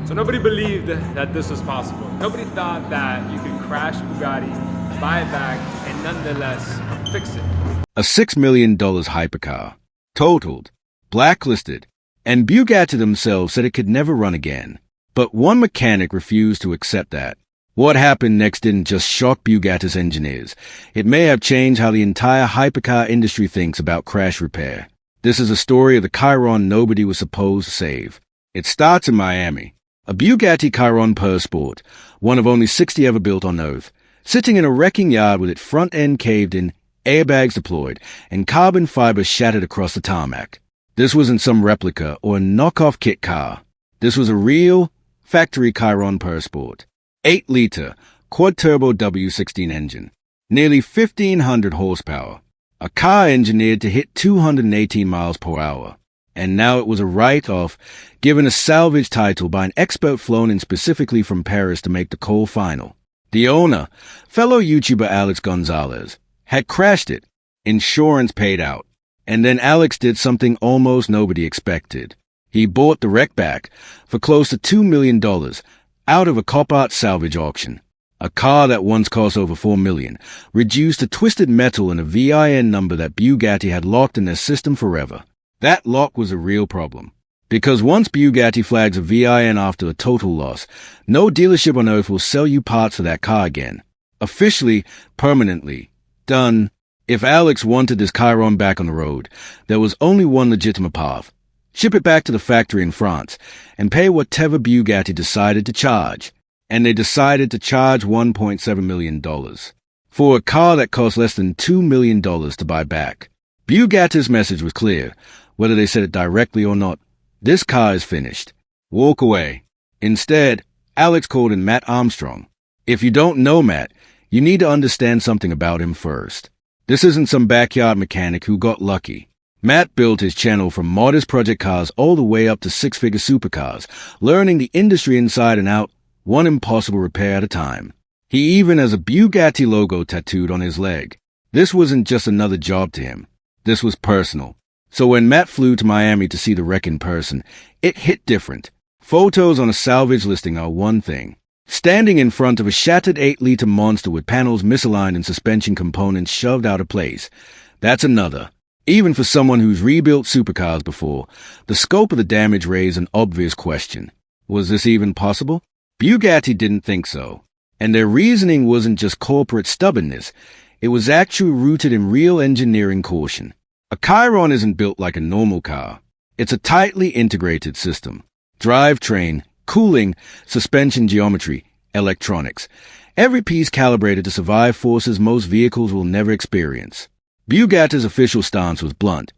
So nobody believed that this was possible. Nobody thought that you could crash Bugatti, buy it back, and nonetheless fix it. A $6 million hypercar, totaled, blacklisted, and Bugatti themselves said it could never run again. But one mechanic refused to accept that. What happened next didn't just shock Bugatti's engineers. It may have changed how the entire hypercar industry thinks about crash repair. This is a story of the Chiron nobody was supposed to save. It starts in Miami. A Bugatti Chiron Pur Sport, one of only 60 ever built on Earth, sitting in a wrecking yard with its front end caved in, airbags deployed, and carbon fiber shattered across the tarmac. This wasn't some replica or a knockoff kit car. This was a real, factory Chiron Pur Sport. 8-liter, quad-turbo W16 engine. Nearly 1,500 horsepower. A car engineered to hit 218 miles per hour. And now it was a write-off, given a salvage title by an expert flown in specifically from Paris to make the call final. The owner, fellow YouTuber Alex Gonzalez, had crashed it. Insurance paid out. And then Alex did something almost nobody expected. He bought the wreck back for close to $2 million out of a cop-art salvage auction. A car that once cost over $4 million, reduced to twisted metal and a VIN number that Bugatti had locked in their system forever. That lock was a real problem. Because once Bugatti flags a VIN after a total loss, no dealership on Earth will sell you parts for that car again. Officially, permanently, done. If Alex wanted this Chiron back on the road, there was only one legitimate path. Ship it back to the factory in France, and pay whatever Bugatti decided to charge. And they decided to charge $1.7 million for a car that cost less than $2 million to buy back. Bugatti's message was clear, whether they said it directly or not. This car is finished. Walk away. Instead, Alex called in Matt Armstrong. If you don't know Matt, you need to understand something about him first. This isn't some backyard mechanic who got lucky. Matt built his channel from modest project cars all the way up to six-figure supercars, learning the industry inside and out, one impossible repair at a time. He even has a Bugatti logo tattooed on his leg. This wasn't just another job to him. This was personal. So when Matt flew to Miami to see the wreck in person, it hit different. Photos on a salvage listing are one thing. Standing in front of a shattered 8-liter monster with panels misaligned and suspension components shoved out of place, that's another. Even for someone who's rebuilt supercars before, the scope of the damage raised an obvious question. Was this even possible? Bugatti didn't think so. And their reasoning wasn't just corporate stubbornness. It was actually rooted in real engineering caution. A Chiron isn't built like a normal car. It's a tightly integrated system. Drivetrain, cooling, suspension geometry, electronics. Every piece calibrated to survive forces most vehicles will never experience. Bugatti's official stance was blunt.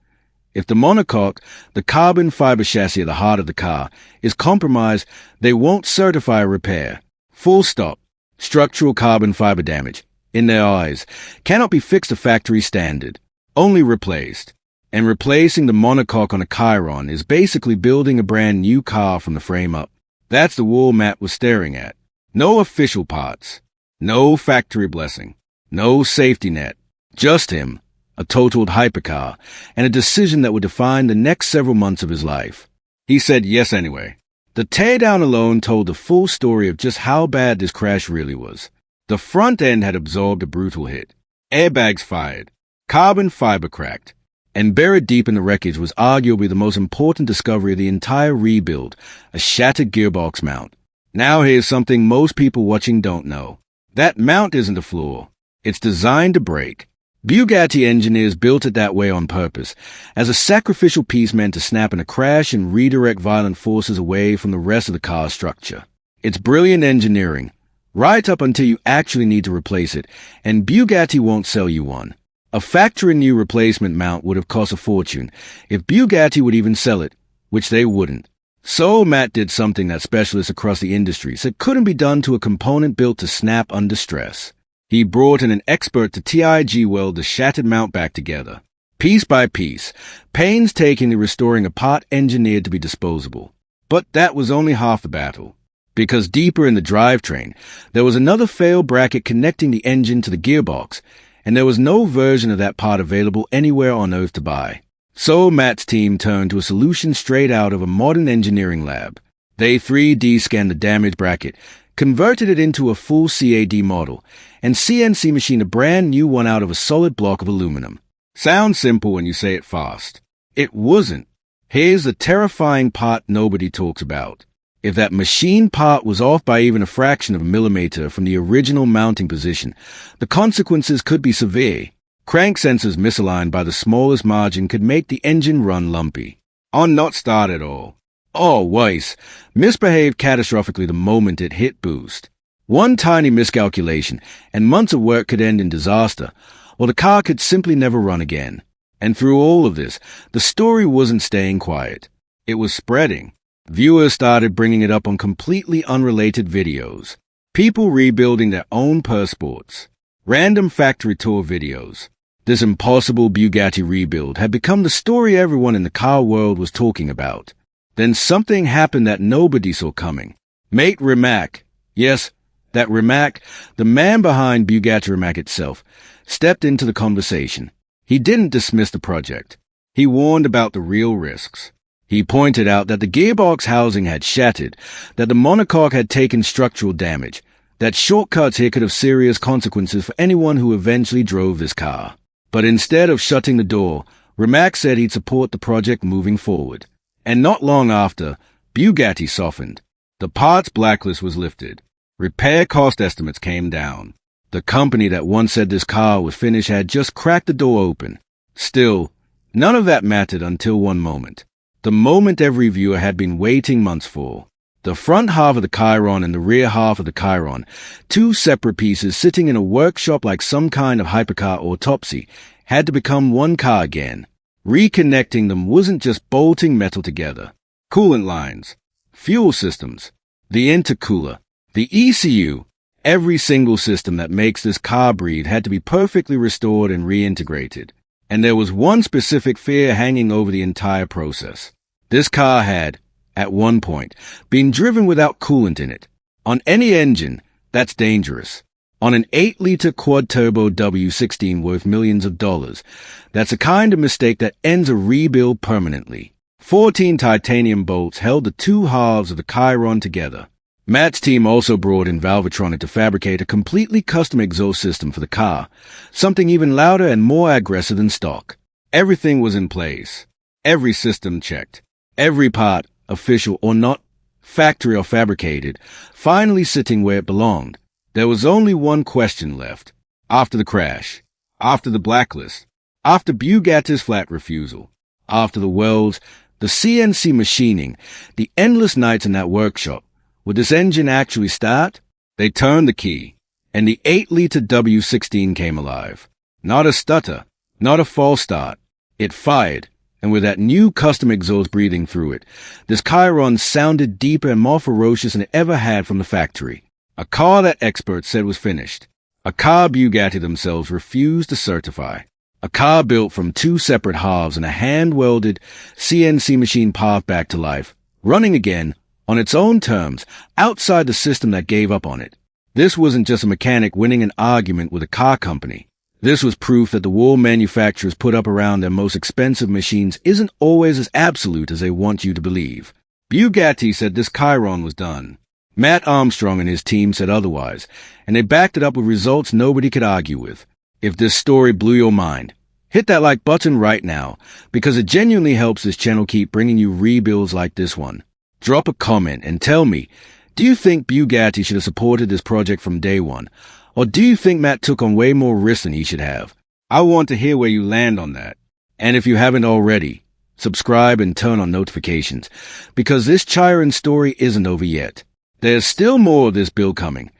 If the monocoque, the carbon fiber chassis at the heart of the car, is compromised, they won't certify a repair. Full stop. Structural carbon fiber damage, in their eyes, cannot be fixed to factory standard. Only replaced. And replacing the monocoque on a Chiron is basically building a brand new car from the frame up. That's the wall Matt was staring at. No official parts. No factory blessing. No safety net. Just him. A totaled hypercar, and a decision that would define the next several months of his life. He said yes anyway. The teardown alone told the full story of just how bad this crash really was. The front end had absorbed a brutal hit. Airbags fired. Carbon fiber cracked. And buried deep in the wreckage was arguably the most important discovery of the entire rebuild, a shattered gearbox mount. Now here's something most people watching don't know. That mount isn't a flaw. It's designed to break. Bugatti engineers built it that way on purpose, as a sacrificial piece meant to snap in a crash and redirect violent forces away from the rest of the car's structure. It's brilliant engineering, right up until you actually need to replace it, and Bugatti won't sell you one. A factory-new replacement mount would have cost a fortune, if Bugatti would even sell it, which they wouldn't. So Matt did something that specialists across the industry said couldn't be done to a component built to snap under stress. He brought in an expert to TIG weld the shattered mount back together, piece by piece, painstakingly restoring a part engineered to be disposable. But that was only half the battle, because deeper in the drivetrain, there was another fail bracket connecting the engine to the gearbox, and there was no version of that part available anywhere on Earth to buy. So Matt's team turned to a solution straight out of a modern engineering lab. They 3D scanned the damaged bracket, converted it into a full CAD model, and CNC machined a brand new one out of a solid block of aluminum. Sounds simple when you say it fast. It wasn't. Here's the terrifying part nobody talks about. If that machined part was off by even a fraction of a millimeter from the original mounting position, the consequences could be severe. Crank sensors misaligned by the smallest margin could make the engine run lumpy, or not start at all. Or worse, misbehaved catastrophically the moment it hit boost. One tiny miscalculation, and months of work could end in disaster, or the car could simply never run again. And through all of this, the story wasn't staying quiet. It was spreading. Viewers started bringing it up on completely unrelated videos. People rebuilding their own Pur Sports. Random factory tour videos. This impossible Bugatti rebuild had become the story everyone in the car world was talking about. Then something happened that nobody saw coming. Mate Rimac, yes, that Rimac, the man behind Bugatti Rimac itself, stepped into the conversation. He didn't dismiss the project. He warned about the real risks. He pointed out that the gearbox housing had shattered, that the monocoque had taken structural damage, that shortcuts here could have serious consequences for anyone who eventually drove this car. But instead of shutting the door, Rimac said he'd support the project moving forward. And not long after, Bugatti softened. The parts blacklist was lifted. Repair cost estimates came down. The company that once said this car was finished had just cracked the door open. Still, none of that mattered until one moment. The moment every viewer had been waiting months for. The front half of the Chiron and the rear half of the Chiron, two separate pieces sitting in a workshop like some kind of hypercar autopsy, had to become one car again. Reconnecting them wasn't just bolting metal together. Coolant lines, fuel systems, the intercooler, the ECU, every single system that makes this car breathe had to be perfectly restored and reintegrated. And there was one specific fear hanging over the entire process. This car had, at one point, been driven without coolant in it. On any engine, that's dangerous. On an 8-liter quad-turbo W16 worth millions of dollars, that's a kind of mistake that ends a rebuild permanently. 14 titanium bolts held the two halves of the Chiron together. Matt's team also brought in Valvetronic to fabricate a completely custom exhaust system for the car, something even louder and more aggressive than stock. Everything was in place. Every system checked. Every part, official or not, factory or fabricated, finally sitting where it belonged. There was only one question left. After the crash, after the blacklist, after Bugatti's flat refusal, after the welds, the CNC machining, the endless nights in that workshop, would this engine actually start? They turned the key, and the 8-liter W16 came alive. Not a stutter, not a false start. It fired, and with that new custom exhaust breathing through it, this Chiron sounded deeper and more ferocious than it ever had from the factory. A car that experts said was finished. A car Bugatti themselves refused to certify. A car built from two separate halves and a hand-welded CNC machine path back to life, running again, on its own terms, outside the system that gave up on it. This wasn't just a mechanic winning an argument with a car company. This was proof that the wall manufacturers put up around their most expensive machines isn't always as absolute as they want you to believe. Bugatti said this Chiron was done. Matt Armstrong and his team said otherwise, and they backed it up with results nobody could argue with. If this story blew your mind, hit that like button right now, because it genuinely helps this channel keep bringing you rebuilds like this one. Drop a comment and tell me, do you think Bugatti should have supported this project from day one? Or do you think Matt took on way more risk than he should have? I want to hear where you land on that. And if you haven't already, subscribe and turn on notifications, because this Chiron story isn't over yet. There's still more of this build coming,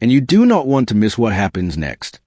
and you do not want to miss what happens next.